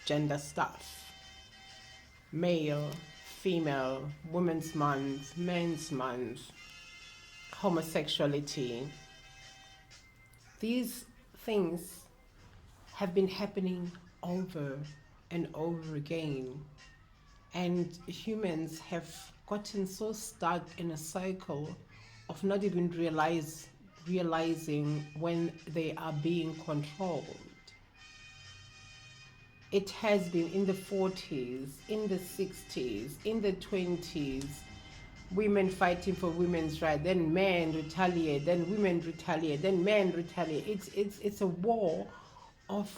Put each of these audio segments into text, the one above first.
gender stuff. Male, female, women's month, men's month, homosexuality. These things have been happening over and over again. And humans have gotten so stuck in a cycle of not even realizing when they are being controlled. It has been in the 40s, in the 60s, in the 20s, women fighting for women's rights, then men retaliate, then women retaliate, then men retaliate. It's a war of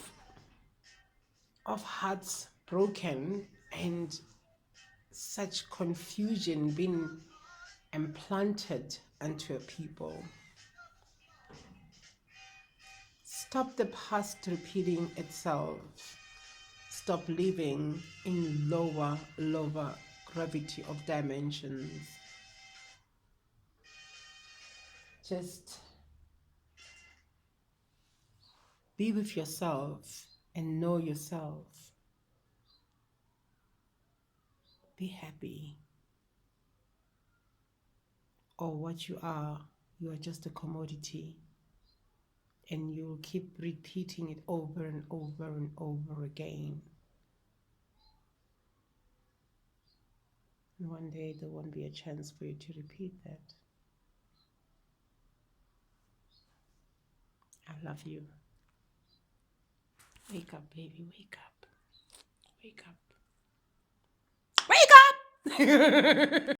hearts broken and such confusion being implanted into a people. Stop the past repeating itself. Stop living in lower gravity of dimensions. Just be with yourself and know yourself. Be happy. Or what you are just a commodity. And you'll keep repeating it over and over and over again. And one day there won't be a chance for you to repeat that. I love you. Wake up, baby, wake up. Wake up. Wake up!